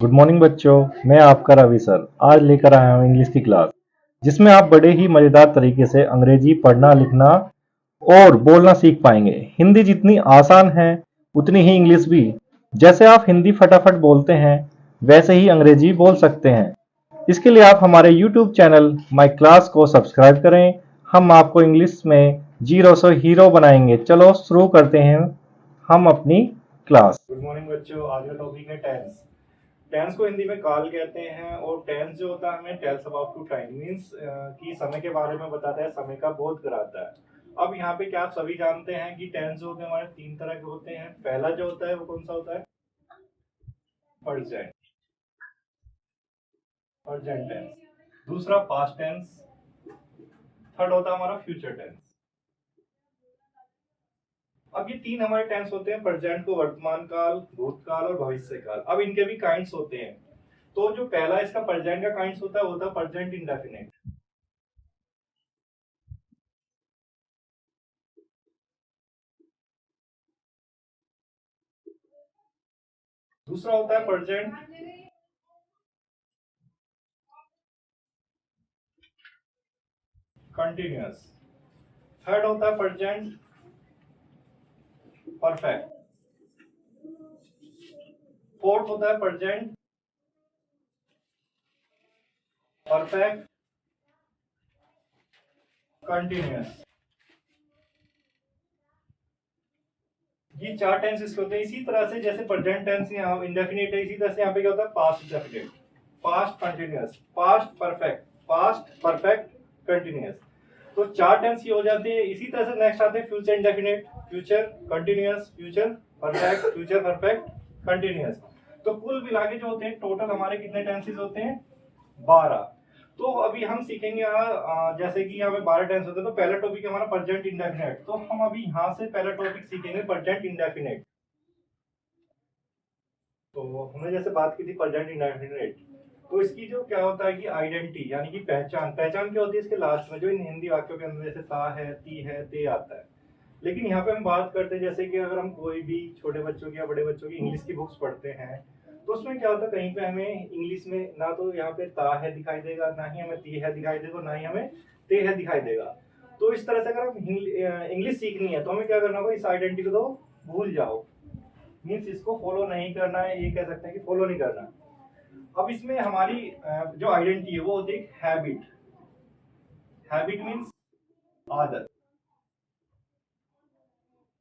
Good morning बच्चों। मैं आपका रवि सर आज लेकर आया हूँ इंग्लिश की क्लास, जिसमें आप बड़े ही मज़ेदार तरीके से अंग्रेजी पढ़ना लिखना और बोलना सीख पाएंगे। हिंदी जितनी आसान है उतनी ही इंग्लिश भी। जैसे आप हिंदी फटाफट बोलते हैं वैसे ही अंग्रेजी बोल सकते हैं। इसके लिए आप हमारे यूट्यूब चैनल माई क्लास को सब्सक्राइब करें। हम आपको इंग्लिश में जीरो से हीरो बनाएंगे। चलो शुरू करते हैं हम अपनी क्लास। गुड मॉर्निंग बच्चों। आज का टॉपिक है टेंस। टेंस को हिंदी में काल कहते हैं और टेंस जो होता है हमें tells about to time means कि समय के बारे में बताता है, समय का बोध कराता है। अब यहाँ पे क्या आप सभी जानते हैं कि टेंस जो होते हैं हमारे तीन तरह के होते हैं। पहला जो होता है वो कौन सा होता है? Present, present tense. दूसरा पास्ट टेंस। थर्ड होता है हमारा फ्यूचर टेंस। अब ये तीन हमारे टेंस होते हैं। प्रेजेंट को वर्तमान काल, भूतकाल और भविष्य काल। अब इनके भी काइंड्स होते हैं। तो जो पहला इसका प्रेजेंट का काइंड्स होता है वो होता है प्रेजेंट इंडेफिनिट। दूसरा होता है प्रेजेंट कंटिन्यूअस। थर्ड होता है प्रेजेंट परफेक्ट। फोर्थ होता है प्रेजेंट परफेक्ट कंटिन्यूअस। ये चार टेंस इसके होते हैं। इसी तरह से जैसे प्रेजेंट टेंस यहाँ इंडेफिनिट है, इसी तरह से यहाँ पे क्या होता है past indefinite, past continuous, past perfect, past perfect continuous. तो चार टेंस ये हो जाते हैं। इसी तरह से नेक्स्ट आते हैं future indefinite, future continuous, future perfect, future perfect continuous. तो कुल मिला के जो होते हैं टोटल हमारे कितने टेंसेस होते हैं? 12। तो अभी हम सीखेंगे यहाँ जैसे कि यहाँ पे 12 टेंस होते हैं। तो पहला टॉपिक है हमारा प्रेजेंट इंडेफिनिट। तो हम अभी यहाँ से पहला टॉपिक सीखेंगे प्रेजेंट इंडेफिनिट। तो हमने जैसे बात की थी प्रेजेंट इंडेफिनिट, तो इसकी जो क्या होता है कि आइडेंटिटी यानी कि पहचान। पहचान क्या होती है इसके लास्ट में, जो इन हिंदी वाक्यों के अंदर जैसे ता है, ती है, ते आता है। लेकिन यहाँ पे हम बात करते हैं जैसे कि अगर हम कोई भी छोटे बच्चों की या बड़े बच्चों की इंग्लिश की बुक्स पढ़ते हैं तो उसमें क्या होता है कहीं पे हमें इंग्लिश में ना तो यहाँ पे ता है दिखाई देगा, ना ही हमें ती है दिखाई देगा, ना ही हमें ते है दिखाई देगा। तो इस तरह से अगर हम इंग्लिश सीखनी है तो हमें क्या करना होगा, इस आइडेंटिटी को तो भूल जाओ। मीन्स इसको फॉलो नहीं करना है, ये कह सकते हैं कि फॉलो नहीं करना। अब इसमें हमारी जो आइडेंटिटी है वो होती है हैबिट। हैबिट मीन्स आदत।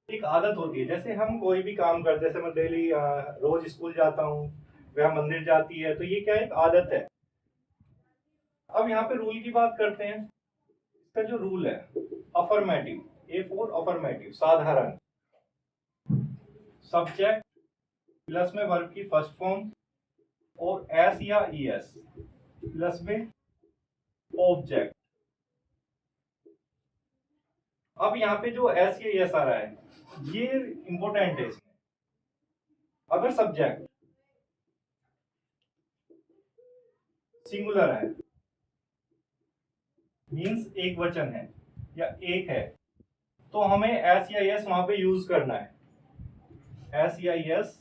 एक आदत होती है। जैसे हम कोई भी काम करते हैं, जैसे मैं डेली रोज स्कूल जाता हूँ, वह मंदिर जाती है, तो ये क्या एक आदत है। अब यहाँ पे रूल की बात करते हैं। इसका जो रूल है अफर्मेटिव, ए फॉर अफर्मेटिव, साधारण। सब्जेक्ट प्लस में वर्ब की फर्स्ट फॉर्म और एस या ई एस प्लस में ऑब्जेक्ट। अब यहाँ पे जो एस या ई एस आ रहा है ये इंपॉर्टेंट है। इसमें अगर सब्जेक्ट सिंगुलर है मीन्स एक वचन है या एक है तो हमें एस या एस वहां पे यूज करना है, एस या एस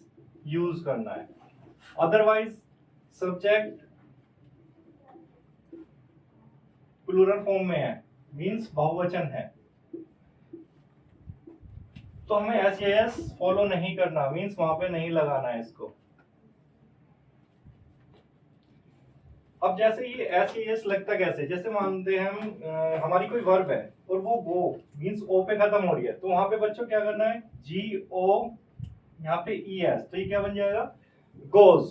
यूज करना है। अदरवाइज सब्जेक्ट प्लूरल फॉर्म में है मीन्स बहुवचन है तो हमें एस या एस फॉलो नहीं करना, मीन्स वहां पे नहीं लगाना है इसको। अब जैसे ये एस या एस लगता कैसे, जैसे मानते हैं हम हमारी कोई वर्ब है और वो गो मीन्स ओ पे खत्म हो रही है, तो वहां पे बच्चों क्या करना है, जी ओ यहाँ पे ई एस, तो ये क्या बन जाएगा, goes.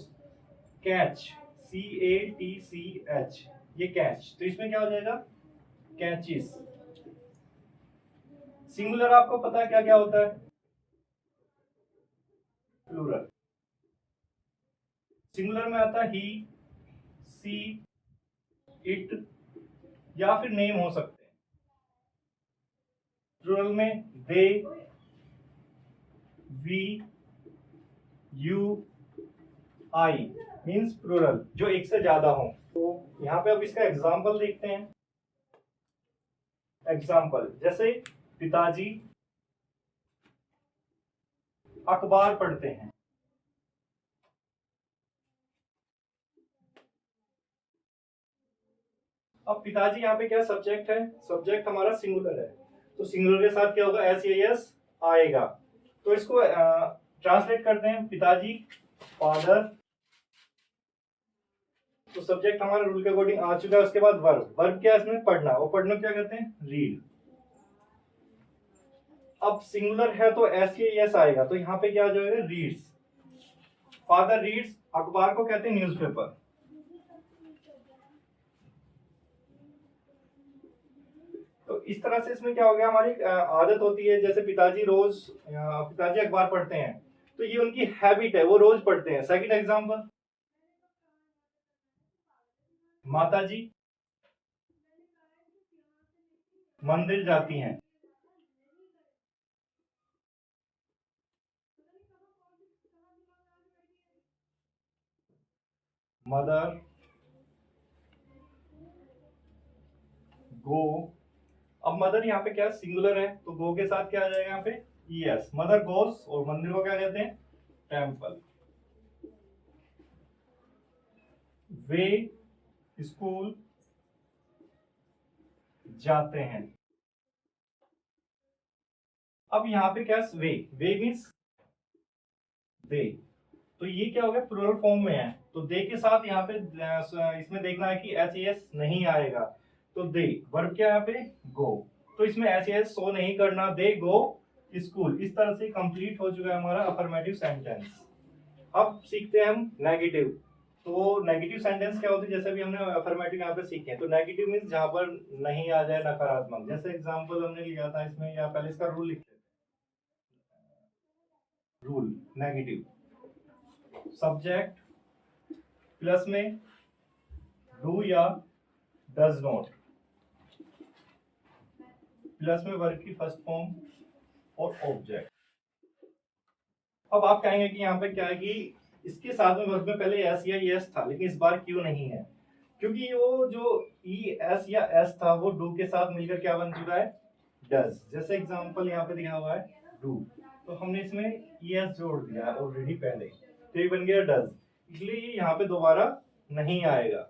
Catch, C A T C H, ये कैच, तो इसमें क्या हो जाएगा, कैचिस। सिंगुलर आपको पता है क्या क्या होता है, प्लूरल। सिंगुलर में आता है ही, सी, इट या फिर नेम हो सकते हैं। प्लूरल में they, we, you, I means plural जो एक से ज्यादा हो। तो यहाँ पे अब इसका एग्जाम्पल देखते हैं। एग्जाम्पल जैसे पिताजी अखबार पढ़ते हैं, अब पिताजी यहाँ पे क्या सब्जेक्ट है, सब्जेक्ट हमारा सिंगुलर है, तो सिंगुलर के साथ क्या होगा, एस एस आएगा। तो इसको ट्रांसलेट करते हैं, पिताजी फादर, तो सब्जेक्ट हमारे रूल के अकॉर्डिंग आ चुका है। उसके बाद वर्ब, वर्ब क्या है इसमें, पढ़ना, और पढ़ना क्या कहते हैं, रीड। अब सिंगुलर है तो एस आएगा, तो यहाँ पे क्या आ जाएगा, रीड्स। फादर रीड्स, अखबार को कहते हैं न्यूज़पेपर। तो इस तरह से इसमें क्या हो गया, हमारी आदत होती है, जैसे पिताजी रोज पिताजी अखबार पढ़ते हैं, तो ये उनकी हैबिट है, वो रोज पढ़ते हैं। सेकंड एग्जांपल, माताजी मंदिर जाती हैं। मदर गो, अब मदर यहाँ पे क्या सिंगुलर है, तो गो के साथ क्या आ जाएगा यहाँ पे, यस, मदर गोस, और मंदिर को क्या कहते हैं, टेम्पल। वे स्कूल जाते हैं। अब यहाँ पे क्या, वे मीन्स दे, तो ये क्या हो गया, प्लूरल फॉर्म में है, तो दे के साथ यहाँ पे इसमें देखना है कि एस नहीं आएगा, तो दे, वर्ब क्या है यहाँ पे, गो, तो इसमें एस शो नहीं करना, दे गो स्कूल। इस तरह से कंप्लीट हो चुका है हमारा अफर्मेटिव सेंटेंस। अब सीखते हैं हम नेगेटिव। तो नेगेटिव सेंटेंस क्या होते हैं, जैसे भी हमने अफर्मेटिव यहाँ पे सीखे, तो नेगेटिव मीन्स जहां पर नहीं आ जाए नकारात्मक। जैसे एग्जांपल हमने लिया था इसमें, या पहले इसका रूल लिखते थे, रूल नेगेटिव, सब्जेक्ट प्लस में डू या डज नॉट, प्लस में वर्ब की फर्स्ट फॉर्म और ऑब्जेक्ट। अब आप कहेंगे कि यहाँ पे क्या है कि इसके साथ में वर्ब में पहले एस या एस था, लेकिन इस बार क्यों नहीं है, क्योंकि वो जो ई एस या एस था वो डू के साथ मिलकर क्या बन चुका है, डज। जैसे एग्जांपल यहाँ पे दिया हुआ है डू, तो हमने इसमें ई एस जोड़ दिया है ऑलरेडी पहले, तो ये बन गया डज, इसलिए ये यहाँ पे दोबारा नहीं आएगा।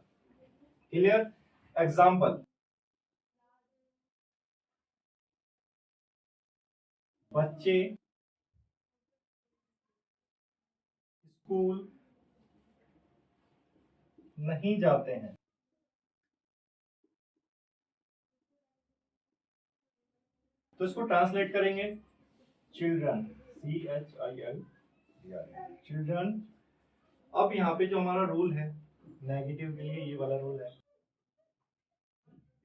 क्लियर। एग्जांपल, बच्चे स्कूल नहीं जाते हैं। तो इसको ट्रांसलेट करेंगे, चिल्ड्रन, CHIL, चिल्ड्रन। अब यहाँ पे जो हमारा रूल है नेगेटिव के लिए, ये वाला रूल है,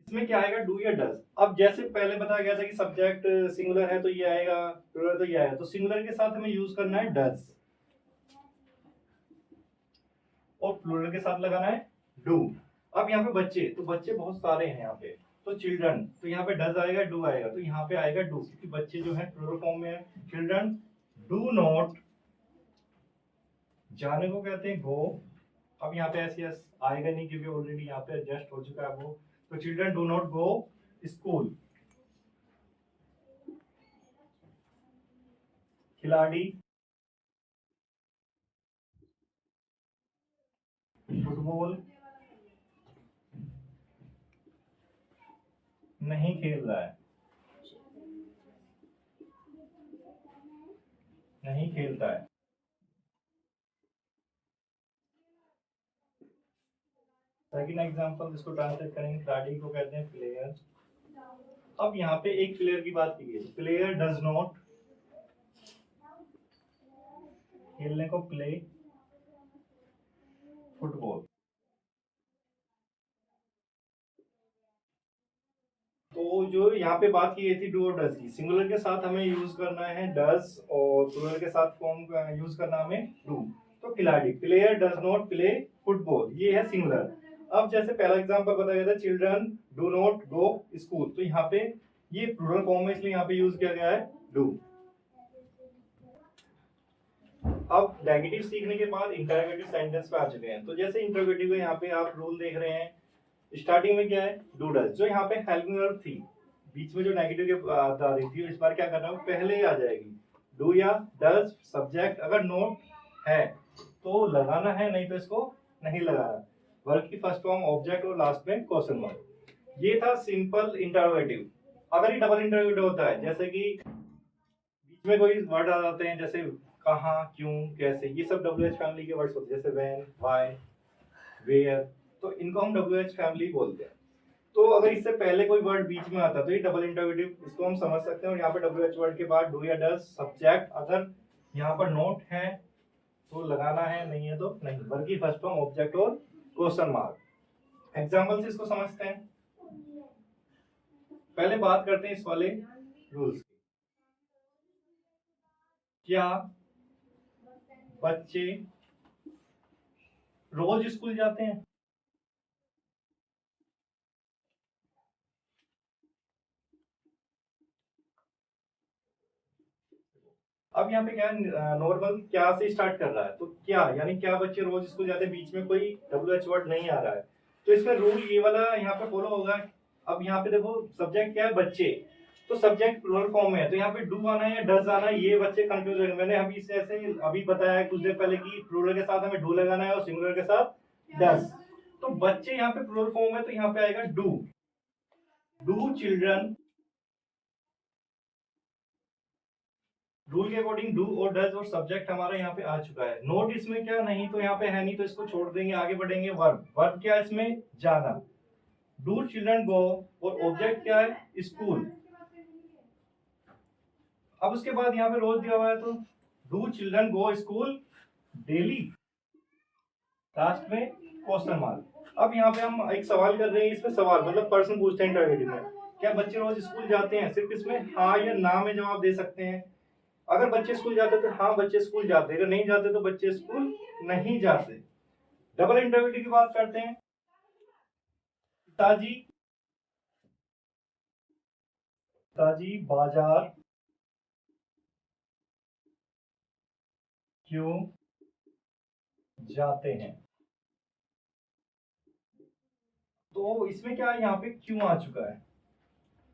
इसमें क्या आएगा, डू या डज। अब जैसे पहले बताया गया था कि सब्जेक्ट सिंगुलर है तो ये आएगा, प्लूरल तो ये आएगा, तो सिंगुलर के साथ हमें यूज करना है डज, और प्लूरल के साथ लगाना है डू। अब यहाँ पे बच्चे, तो बच्चे बहुत सारे हैं यहाँ पे, तो चिल्ड्रन, तो यहाँ पे डज आएगा, डू आएगा, तो यहाँ पे आएगा डू, क्योंकि बच्चे जो है प्लूरल फॉर्म में है। चिल्ड्रन डू नॉट, जाने को कहते हैं गो। अब यहाँ पे ऐसे आएगा नहीं, क्योंकि ऑलरेडी यहाँ पे एडजस्ट हो चुका है वो, तो children do not go school. खिलाड़ी फुटबॉल नहीं खेल रहा है, नहीं खेलता है। सेकंड एग्जांपल, इसको ट्रांसलेट करेंगे, खिलाड़ी को कहते हैं प्लेयर। अब यहाँ पे एक प्लेयर की बात की गई, प्लेयर डज नॉट, खेलने को प्ले फुटबॉल। तो जो यहाँ पे बात की गई थी डू और डज की, सिंगुलर के साथ हमें यूज करना है डज, और प्लूरल के साथ फॉर्म यूज करना हमें डू। तो खिलाड़ी, player does not play football, ये है सिंगुलर। अब जैसे पहला एग्जांपल बताया गया था, children do not go school, तो यहाँ पे ये प्लूरल फॉर्म में, इसलिए यहाँ पे यूज किया गया है डू। अब नेगेटिव सीखने के बाद इंटरोगेटिव सेंटेंस पे आ चुके हैं। तो जैसे इंटरोगेटिव में यहाँ पे आप रूल देख रहे हैं, स्टार्टिंग में क्या है, डू डज, जो यहाँ पे हेल्पिंग वर्ब थी, बीच में जो नेगेटिव के आ रही थी, इस बार क्या करना है, पहले ही आ जाएगी, डू या डज सब्जेक्ट, अगर नोट है तो लगाना है, नहीं तो इसको नहीं लगाना। वर्ब की फर्स्ट फॉर्म ऑब्जेक्ट, और लास्ट में क्वेश्चन मार्क। ये था सिंपल इंटरोगेटिव। अगर ये डबल इंटरोगेटिव होता है, जैसे कि बीच में कोई वर्ड आ जाते हैं, जैसे कहाँ, क्यों, कैसे, ये सब WH फैमिली के वर्ड्स होते हैं, जैसे व्हेन, व्हाई, वेयर, तो इनको हम WH फैमिली बोलते हैं। तो अगर इससे पहले कोई वर्ड बीच में आता है तो ये डबल इंटरोगेटिव, इसको हम समझ सकते हैं। और यहाँ पे WH वर्ड के बाद डू या डज सब्जेक्ट, अगर यहाँ पर नोट है तो लगाना है, नहीं है तो नहीं, बल्कि फर्स्ट फॉर्म ऑब्जेक्ट और क्वेश्चन मार्क। एग्जाम्पल से इसको समझते हैं। पहले बात करते हैं इस वाले रूल्स की। क्या बच्चे रोज स्कूल जाते हैं? अब यहाँ पे क्या नॉर्मल क्या से स्टार्ट कर रहा है, तो क्या यानी क्या बच्चे रोज स्कूल जाते हैं, बीच में कोई WH वर्ड नहीं आ रहा है, तो इसमें रूल ये वाला यहाँ पे फॉलो होगा। अब यहाँ पे देखो सब्जेक्ट क्या है, बच्चे, तो सब्जेक्ट प्लूरल फॉर्म में है, तो यहाँ पे डू आना है या डज आना है, ये बच्चे कंफ्यूज हो गए। मैंने अभी से ऐसे अभी बताया है कुछ देर पहले कि प्लूरल के साथ हमें डू लगाना है और सिंगुलर के साथ डज। तो बच्चे यहाँ पे प्लूरल फॉर्म है, तो यहाँ पे आएगा डू। डू चिल्ड्रन, रूल के अकॉर्डिंग डू और डज और सब्जेक्ट हमारा यहाँ पे आ चुका है। नोट इसमें क्या नहीं तो यहाँ पे है नहीं, तो इसको छोड़ देंगे, आगे बढ़ेंगे। वर्ब, वर्ब क्या है इसमें, जाना। डू चिल्ड्रन गो, और ऑब्जेक्ट क्या है, स्कूल। अब उसके बाद यहाँ पे रोज दिया हुआ है, तो do children go school daily, last में क्वेश्चन मार्क। अब यहाँ पे हम एक सवाल कर रहे हैं, इसमें सवाल मतलब पर्सन पूछते हैं इंटरोगेटिव में, क्या बच्चे रोज स्कूल जाते हैं, सिर्फ इसमें हाँ या ना में जवाब दे सकते हैं। अगर बच्चे स्कूल जाते तो हाँ बच्चे स्कूल जाते, अगर नहीं जाते तो बच्चे स्कूल नहीं जाते। डबल इंटरोगेटिव की बात करते हैं। पिताजी, पिताजी बाजार क्यों जाते हैं, तो इसमें क्या है, यहाँ पे क्यों आ चुका है,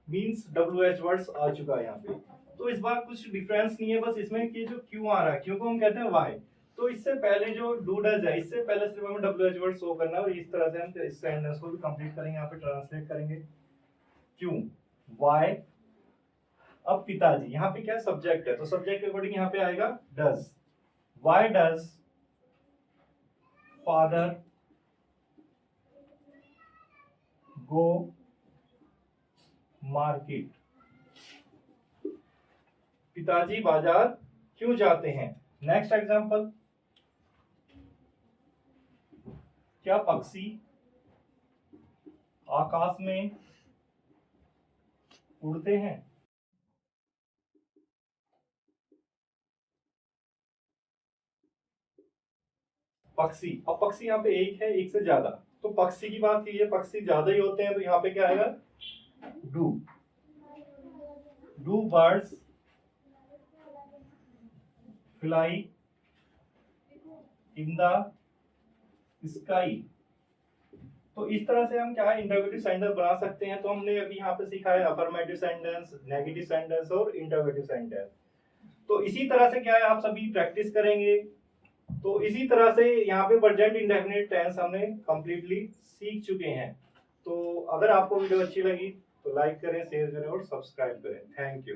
मीन्स WH वर्ड्स आ चुका है यहाँ पे। तो इस बार कुछ डिफरेंस नहीं है, बस इसमें कि जो क्यों आ रहा है, क्यों को हम कहते हैं वाई। तो इससे पहले जो डू डज है, इससे पहले सिर्फ हमें WH वर्ड शो करना है, और इस तरह से हम इस सेंटेंस को भी कंप्लीट करेंगे, यहाँ पे ट्रांसलेट करेंगे। क्यों, वाई। अब पिताजी, यहाँ पे क्या सब्जेक्ट है, तो सब्जेक्ट के अकॉर्डिंग यहाँ पे आएगा does. Why does father go market, पिताजी बाजार क्यों जाते हैं। नेक्स्ट एग्जांपल, क्या पक्षी आकाश में उड़ते हैं। पक्षी, अब पक्षी यहाँ पे एक है, एक से ज्यादा, तो पक्षी की बात कीजिए, पक्षी ज्यादा ही होते हैं, तो यहाँ पे क्या आएगा, do. Do birds fly in the sky. तो इस तरह से हम क्या है इंटरोगेटिव सेंटेंस बना सकते हैं। तो हमने अभी यहाँ पे सीखा है अफर्मेटिव सेंटेंस, नेगेटिव सेंटेंस और इंटरोगेटिव सेंटेंस। तो इसी तरह से क्या है आप सभी प्रैक्टिस करेंगे। तो इसी तरह से यहाँ पे प्रेजेंट इंडेफिनिट टेंस हमने कंप्लीटली सीख चुके हैं। तो अगर आपको वीडियो अच्छी लगी तो लाइक करें, शेयर करें और सब्सक्राइब करें। Thank you.